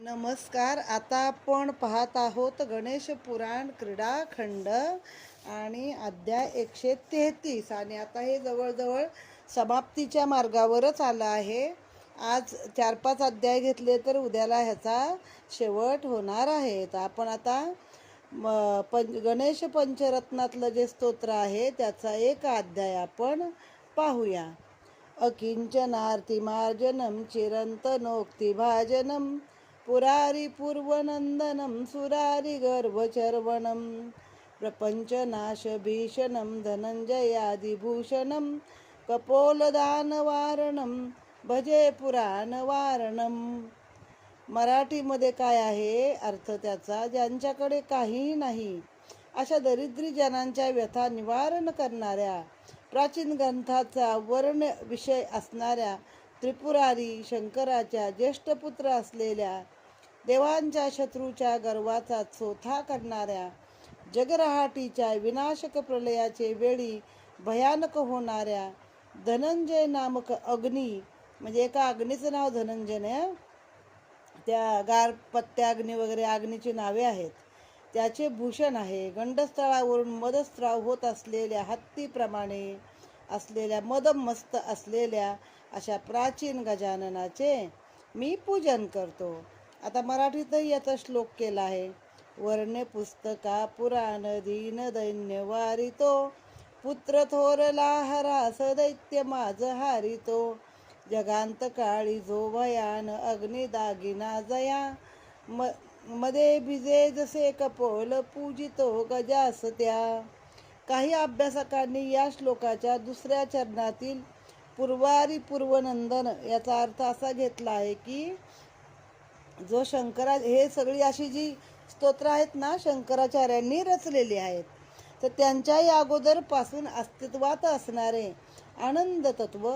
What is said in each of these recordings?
नमस्कार. आता आपण पाहत आहोत गणेश पुराण क्रीडाखंड आणि अध्याय 133. आणि आता हे जवळजवळ समाप्तीच्या मार्गावरच आलं आहे. आज 4-5 अध्याय घेतले तर उद्याला ह्याचा शेवट होणार आहे. तर आपण आता गणेश पंचरत्नातलं जे स्तोत्र आहे त्याचा एक अध्याय आपण पाहूया. अकिंचनार्तिमार्जनं चिरन्तनोक्तिभाजनं पुरारी पूर्वनन्दनं सुरारी गर्भचर्वणं प्रपञ्चनाशभीषणं धनञ्जयादिभूषणं कपोलदानवारणं भजे पुराणवारणं. मराठीमध्ये काय आहे अर्थ त्याचा? ज्यांच्याकडे काहीही नाही अशा दरिद्री जनांच्या व्यथा निवारण करणाऱ्या, प्राचीन ग्रंथाचा वर्ण विषय असणाऱ्या, त्रिपुरारी शंकराच्या ज्येष्ठ पुत्र असलेल्या, देवांच्या शत्रूच्या गर्वाचा चोथा करणाऱ्या, जगरहाटीच्या विनाशक प्रलयाचे वेळी भयानक होणाऱ्या, धनंजय नामक अग्नी, म्हणजे एका अग्नीचं नाव धनंजय आहे, त्या गारपत्याग्नी वगैरे अग्नीची नावे आहेत, त्याचे भूषण आहे. गंडस्थळावरून मदस्त्राव होत असलेल्या हत्तीप्रमाणे असलेल्या मदमस्त असलेल्या अशा प्राचीन गजाननाचे मी पूजन करतो. आता मराठीतही याचा श्लोक केला आहे. वर्णे पुस्तका पुराण दीन दैन्य वारितो, पुत्र थोरला हरास दैत्य माझ हारितो, जगांत काळी जो भयान अग्नी दागिना जया, मध्ये भिजे जसे कपोल पूजितो गजास त्या. काही अभ्यासकांनी या श्लोकाच्या दुसऱ्या चरणातील पूर्वारी पूर्वनंदन याचा अर्थ असा घेतला आहे की जो हे सगळी अशी जी स्तोत्र आहेत ना, शंकराचार्यांनी रचलेली आहेत, तर त्यांच्याही अगोदरपासून अस्तित्वात असणारे आनंद तत्व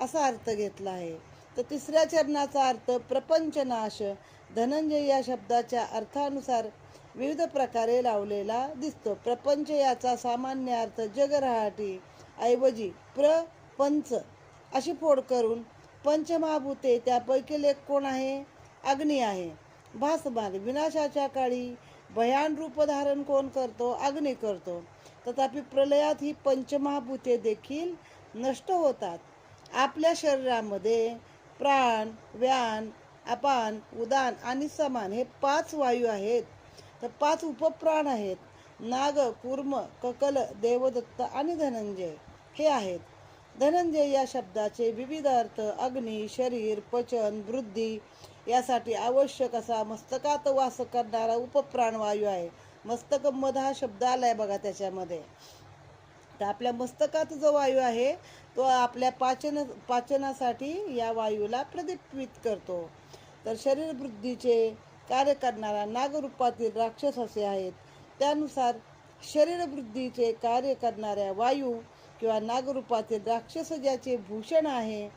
असा अर्थ घेतला आहे. तर तिसऱ्या चरणाचा अर्थ प्रपंचनाश धनंजय या शब्दाच्या अर्थानुसार विविध प्रकारे लावलेला दिसतो. प्रपंच याचा सामान्य अर्थ जगरहाटी ऐवजी प्रपंच अशी फोड करून पंचमहाभूते त्यापैकी एक कोण आहे? अग्नी आहे. भासमान विनाशाच्या काळी भयान रूप धारण कोण करतो? अग्नी करतो. तथापि प्रलयात ही पंचमहाभूते देखील नष्ट होतात. आपल्या शरीरामध्ये प्राण, व्यान, अपान, उदान आणि समान हे 5 वायू आहेत. तर 5 उपप्राण आहेत. नाग, कूर्म, ककल, देवदत्त आणि धनंजय हे आहेत. धनंजय या शब्दाचे विविध अर्थ अग्नी, शरीर, पचन, वृद्धी यासाठी आवश्यक असा मस्तकात वास करणारा उपप्राण वायू आहे. मस्तक मध हा शब्द आलाय बघा त्याच्यामध्ये. तर आपल्या मस्तकात जो वायू आहे तो आपल्या पाचनासाठी या वायूला प्रदीपित करतो. तर शरीरवृद्धीचे कार्य करणारा नागरूपातील राक्षस असे आहेत. त्यानुसार शरीरवृद्धीचे कार्य करणाऱ्या वायू किंवा नागरूपातील राक्षस ज्याचे भूषण आहे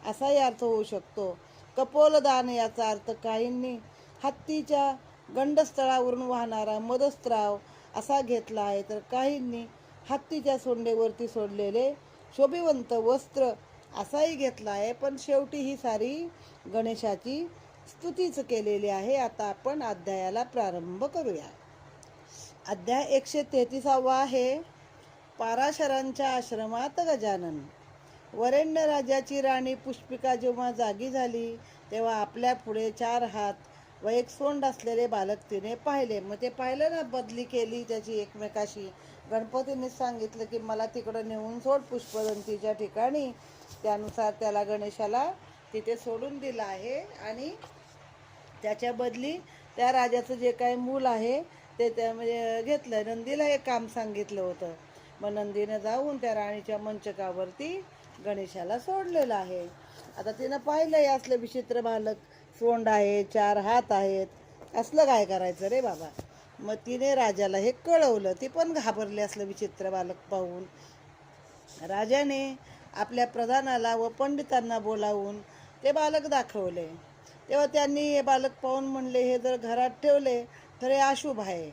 असाही अर्थ होऊ शकतो. कपोलदान याचा अर्थ काहींनी हत्तीच्या गंडस्थळावरून वाहणारा मदस्त्राव असा घेतला आहे, तर काहींनी हत्तीच्या सोंडेवरती सोडलेले शोभिवंत वस्त्र असाही घेतला आहे. पण शेवटी ही सारी गणेशाची स्तुतीच केलेली आहे. आता आपण अध्यायाला प्रारंभ करूया. अध्याय 133 आहे. पाराशरांच्या आश्रमात गजानन. वरेण्य राजाची राणी पुष्पिका जेव्हा जागी झाली तेव्हा आपल्या पुढे 4 हात व 1 सोंड असलेले बालक तिने पाहिले. मग ते पाहिलं ना, बदली केली त्याची एकमेकाशी. गणपतींनी सांगितलं की मला तिकडं नेऊन सोड पुष्पदंतीच्या ठिकाणी. त्यानुसार त्याला गणेशाला तिथे सोडून दिलं आहे आणि त्याच्या बदली त्या राजाचं जे काही मूल आहे ते म्हणजे घेतलं. नंदीला हे काम सांगितलं होतं. मग नंदीनं जाऊन त्या राणीच्या मंचकावरती गणेशाला सोडलेलं आहे. आता तिनं पाहिलं असलं विचित्र बालक, सोंड आहे, 4 हात आहेत, असलं काय करायचं रे बाबा. मग तिने राजाला हे कळवलं. ती पण घाबरली असलं विचित्र बालक पाहून. राजाने आपल्या प्रधानाला व पंडितांना बोलावून ते बालक दाखवले. तेव्हा त्यांनी हे बालक पाहून म्हणले, हे जर घरात ठेवले तर हे अशुभ आहे.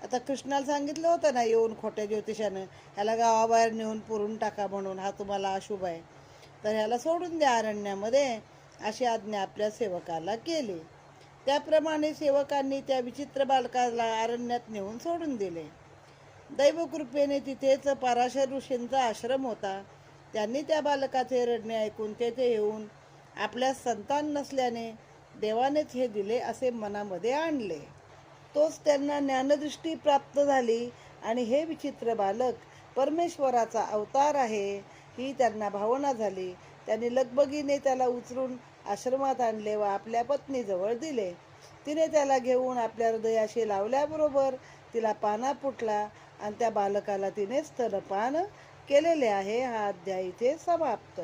आता कृष्णाला सांगितलं होतं ना येऊन खोट्या ज्योतिषानं, ह्याला गावाबाहेर नेऊन पुरून टाका म्हणून, हा तुम्हाला अशुभ आहे, तर ह्याला सोडून द्या अरण्यामध्ये, अशी आज्ञा आपल्या सेवकाला केली. त्याप्रमाणे सेवकांनी त्या विचित्र बालकाला अरण्यात नेऊन सोडून दिले. दैवकृपेने तिथेच पराशर ऋषींचा आश्रम होता. त्यांनी त्या बालकाचे रडणे ऐकून तेथे येऊन आपल्या संतान नसल्याने देवानेच हे दिले असे मनामध्ये आणले. तोच त्यांना ज्ञानदृष्टी प्राप्त झाली आणि हे विचित्र बालक परमेश्वराचा अवतार आहे ही त्यांना भावना झाली. त्यांनी लगबगीने त्याला उचलून आश्रमात आणले व आपल्या पत्नीजवळ दिले. तिने त्याला घेऊन आपल्या हृदयाशी लावल्याबरोबर तिला पाना फुटला आणि त्या बालकाला तिने स्तनपान केलेले आहे. हा अध्याय इथे समाप्त.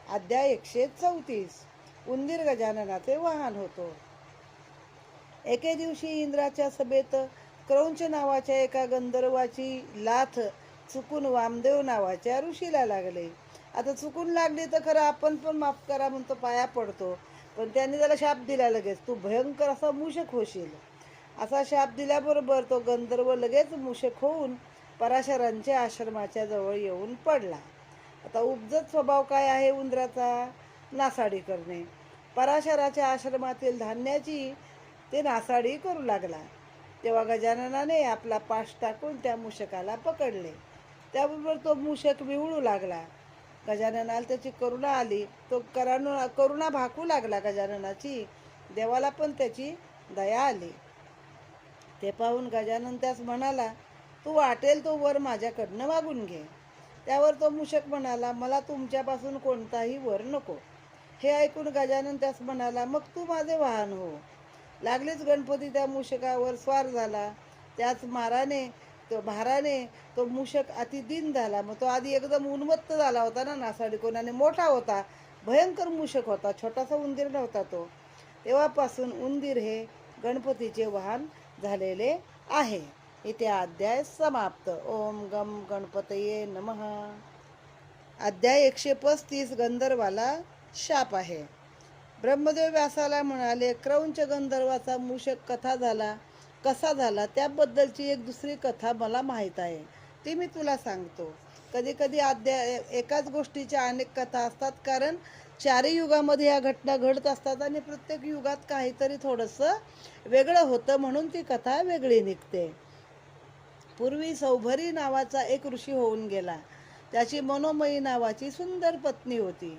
अध्याय 134. उंदीर गजाननाचे वाहन होतो. एके दिवशी इंद्राच्या सभेत क्रौंच नावाच्या एका गंधर्वाची लाथ चुकून वामदेव नावाच्या ऋषीला लागले. आता चुकून लागली तर खरं आपण पण माफ करा म्हणतो, पाया पडतो, पण त्यांनी त्याला शाप दिला लगेच, तू भयंकर असा मूषक होशील. असा शाप दिल्याबरोबर तो गंधर्व लगेच मूषक होऊन पराशरांच्या आश्रमाच्या जवळ येऊन पडला. आता उपजत स्वभाव काय आहे उंदराचा? नासाडी करणे. पराशराच्या आश्रमातील धान्याची ते नासाडी करू लागला. तेव्हा गजाननाने आपला पाश टाकून त्या मूषकाला पकडले. त्याबरोबर तो मूषक विवळू लागला. गजाननाला त्याची करुणा आली. तो करुणा भाकू लागला गजाननाची. देवाला पण त्याची दया आली. ते पाहून गजानन त्यास म्हणाला, तू वाटेल तो वर माझ्याकडनं मागून घे. त्यावर तो मूषक म्हणाला, मला तुमच्यापासून कोणताही वर नको. हे ऐकून गजानन त्यास म्हणाला, मग तू माझे वाहन हो. लागलीच गणपती त्या मूषकावर स्वार झाला. त्याच भाराने तो मूषक अतिदीन झाला. मग तो आधी एकदम उन्मत्त झाला होता ना, नासाडी कोणाने, मोठा होता, भयंकर मूषक होता, छोटासा उंदीर नव्हता तो. तेव्हापासून उंदीर हे गणपतीचे वाहन झालेले आहे. इथे अध्याय समाप्त. ओम गम गणपतये नमः. अध्याय 135. गंधर्वाला शाप आहे. ब्रह्मदेव व्यासाला म्हणाले, क्रौंच गंधर्वाचा मूषक कसा झाला त्याबद्दलची एक दुसरी कथा मला माहीत आहे, ती मी तुला सांगतो. कधी कधी एकाच गोष्टीच्या अनेक कथा असतात, कारण चारही युगामध्ये या घटना घडत असतात आणि प्रत्येक युगात काहीतरी थोडंसं वेगळं होतं, म्हणून ती कथा वेगळी निघते. पूर्वी सौभरी नावाचा एक ऋषी होऊन गेला. त्याची मनोमयी नावाची सुंदर पत्नी होती.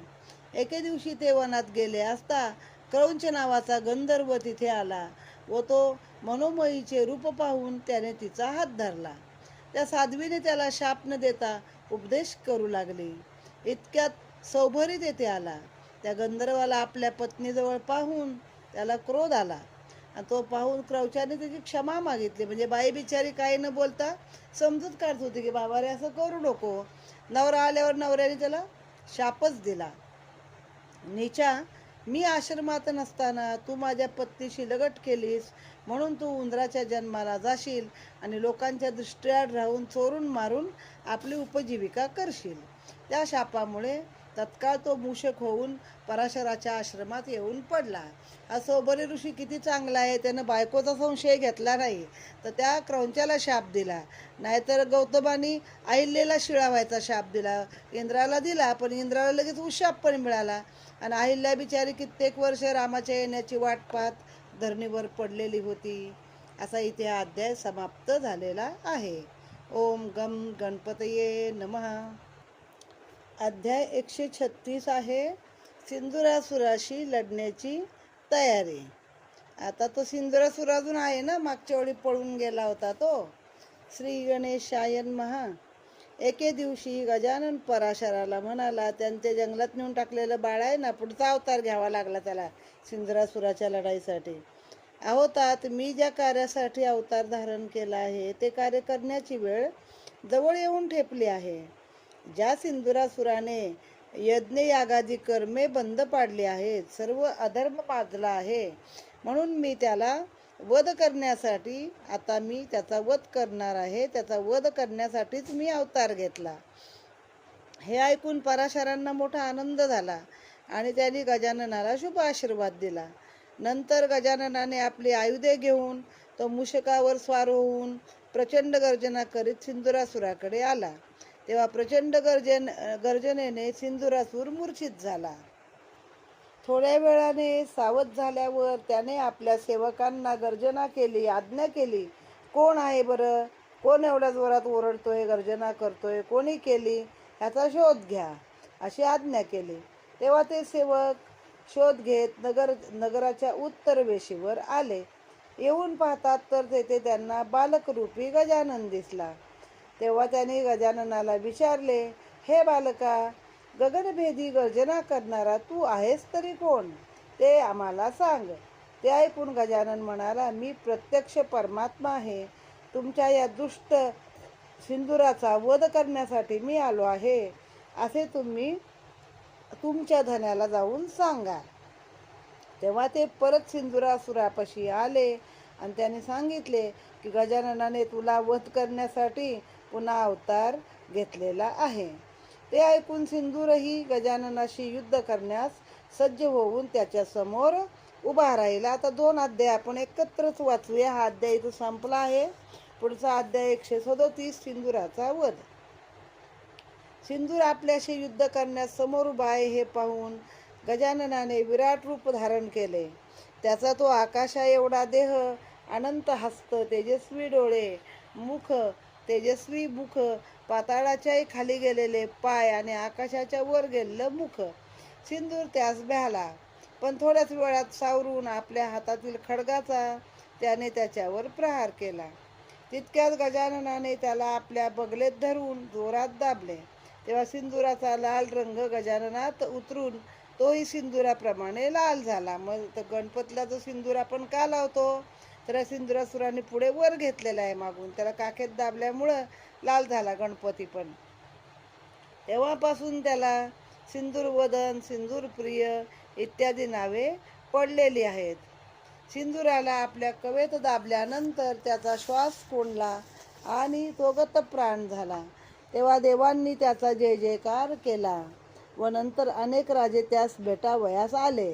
एके दिवशी ते वनात गेले असता क्रौंच नावाचा गंधर्व तिथे आला व तो मनोमयीचे रूप पाहून त्याने तिचा हात धरला. त्या साध्वीने त्याला शाप न देता उपदेश करू लागली. इतक्यात सौभरी तेथे आला. त्या गंधर्वाला आपल्या पत्नीजवळ पाहून त्याला क्रोध आला आणि तो पाहून क्रौंचाने त्याची क्षमा मागितली. म्हणजे बाई बिचारी काही न बोलता समजूत काढत होती की बाबा रे असं करू नको. नवरा आल्यावर नवऱ्याने त्याला शापच दिला. नीचा, मी आश्रमात नसताना तू माझ्या पत्नीशी लगट केलीस, म्हणून तू उंदराच्या जन्माला जाशील आणि लोकांच्या दृष्ट्याआड राहून चोरून मारून आपली उपजीविका करशील. त्या शापामुळे तत्काळ तो मूषक होऊन पराशराच्या आश्रमात येऊन पडला. हा सौभरी ऋषी किती चांगला आहे, त्यानं बायकोचा संशय घेतला नाही तर त्या क्रौंचाला शाप दिला. नाहीतर गौतमानी अहिल्याला शिळा व्हायचा शाप दिला, इंद्राला दिला, पण इंद्राला लगेच उशाप पण मिळाला आणि अहिल्या बिचारी कित्येक वर्ष रामाच्या येण्याची वाट पाहत धरणीवर पडलेली होती. असा इथे हा अध्याय समाप्त झालेला आहे. ओम गम गणपतये नमः. अध्याय 136 आहे. सिंदुरासुराशी लढण्याची तयारी. आता तो सिंदुरासुर अजून आहे ना, मागच्या वेळी पळून गेला होता तो. श्री गणेशाय नमः. एके दिवशी गजानन पराशराला म्हणाला, त्यांचे जंगलात नेऊन टाकलेलं बाळ आहे ना, पुढचा अवतार घ्यावा लागला त्याला सिंदुरासुराच्या लढाईसाठी. अहो तात, मी ज्या कार्यासाठी अवतार धारण केला आहे ते कार्य करण्याची वेळ जवळ येऊन ठेपली आहे. ज्या सिंदुरासुराने यज्ञयागादी कर्मे बंद पाडली आहेत, सर्व अधर्म माजला आहे, म्हणून मी त्याला वध करण्यासाठी आता मी त्याचा वध करणार आहे. त्याचा वध करण्यासाठीच मी अवतार घेतला. हे ऐकून पराशरांना मोठा आनंद झाला आणि त्यांनी गजाननाला शुभ आशीर्वाद दिला. नंतर गजाननाने आपली आयुधे घेऊन तो मूषकावर स्वार होऊन प्रचंड गर्जना करीत सिंदुरासुराकडे आला. तेव्हा प्रचंड गर्जनेने सिंदुरासूर मूर्छित झाला. थोड्या वेळाने सावध झाल्यावर त्याने आपल्या सेवकांना गर्जना केली, आज्ञा केली. कोण आहे बरं? कोण एवढ्या जोरात ओरडतोय, गर्जना करतोय? कोणी केली? ह्याचा शोध घ्या, अशी आज्ञा केली. तेव्हा ते सेवक शोध घेत नगराच्या उत्तर वेशीवर आले. येऊन पाहतात तर तेथे त्यांना बालकरूपी गजानन दिसला. तेव्हा त्यांनी गजाननाला विचारले, हे बालका, गगनभेदी गर्जना करणारा तू आहेस तरी कोण? ते आम्हाला सांग. ते ऐकून गजानन म्हणाला, मी प्रत्यक्ष परमात्मा आहे. तुमच्या या दुष्ट सिंदुराचा वध करण्यासाठी मी आलो आहे, असे तुम्ही तुमच्या धन्याला जाऊन सांगा. तेव्हा ते परत सिंदुरासुरापाशी आले आणि त्याने सांगितले की गजाननाने तुला वध करण्यासाठी पुन्हा अवतार घेतलेला आहे. ते ऐकून सिंदूरही गजाननाशी युद्ध करण्यास सज्ज होऊन त्याच्या समोर उभा राहिला. आता 2 अध्याय आपण एकत्रच वाचूया. हा अध्याय इथं संपला आहे. पुढचा अध्याय 137, सिंदुराचा वध. सिंदूर आपल्याशी युद्ध करण्यास समोर उभा आहे हे पाहून गजाननाने विराट रूप धारण केले. त्याचा तो आकाशा एवढा देह, अनंत हस्त, तेजस्वी डोळे, तेजस्वी मुख, पाताळाच्याही खाली गेलेले पाय आणि आकाशाच्या वर गेलेलं मुख. सिंदूर त्यास भ्याला, पण थोड्याच वेळात सावरून आपल्या हातातील खड्गाचा त्याने त्याच्यावर प्रहार केला. तितक्यात गजाननाने त्याला आपल्या बगलेत धरून जोरात दाबले. तेव्हा सिंदुराचा लाल रंग गजाननात उतरून तोही सिंदुराप्रमाणे लाल झाला. मग गणपतीला जो सिंदूर आपण का लावतो, तर सिंदुरासुराने पुढे वर घेतलेला आहे मागून, त्याला काखेत दाबल्यामुळं लाल झाला गणपती पण. तेव्हापासून त्याला सिंदूरवदन, सिंदूरप्रिय इत्यादी नावे पडलेली आहेत. सिंदुराला आपल्या कवेत दाबल्यानंतर त्याचा श्वास कोंडला आणि तो गतप्राण झाला. तेव्हा देवांनी त्याचा जय जयकार केला व नंतर अनेक राजे त्यास भेटावयास आले.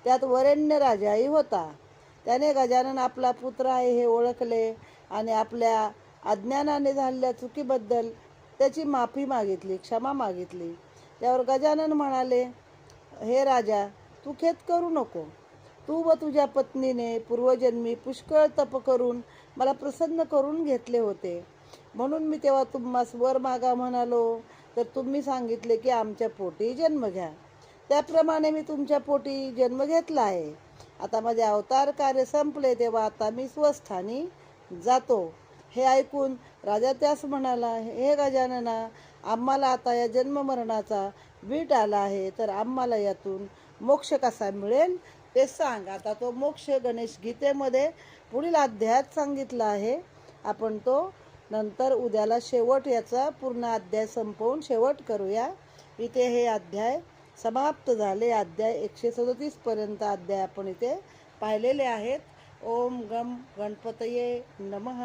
त्यात वरेण्य राजाही होता. त्याने गजानन आपला पुत्र आहे हे ओळखले आणि आपल्या अज्ञानाने झालेल्या चुकीबद्दल त्याची माफी मागितली, क्षमा मागितली. त्यावर गजानन म्हणाले, हे राजा, तू खेद करू नको. तू व तुझ्या पत्नीने पूर्वजन्मी पुष्कळ तप करून मला प्रसन्न करून घेतले होते. म्हणून मी तेव्हा तुम्हास वर मागा म्हणालो, तर तुम्ही सांगितले की आमच्या पोटी जन्म घ्या. त्याप्रमाणे मी तुमच्या पोटी जन्म घेतला आहे. आता माझे अवतार कार्य संपले, तेव्हा आता मी स्वस्थानी जातो. हे ऐकून राजा त्यास म्हणाला, हे गजानना, आम्हाला आता या जन्ममरणाचा वीट आला आहे, तर आम्हाला यातून मोक्ष कसा मिळेल ते सांग. आता तो मोक्ष गणेश गीतेमध्ये पुढील अध्यायात सांगितला आहे. आपण तो नंतर उद्याला शेवट याचा पूर्ण अध्याय संपवून शेवट करूया. इथे हे अध्याय समाप्त झाले. अध्याय 137 पर्यंत अध्याय आपण इथे पाहिलेले आहेत. ओम गम गणपतये नमः.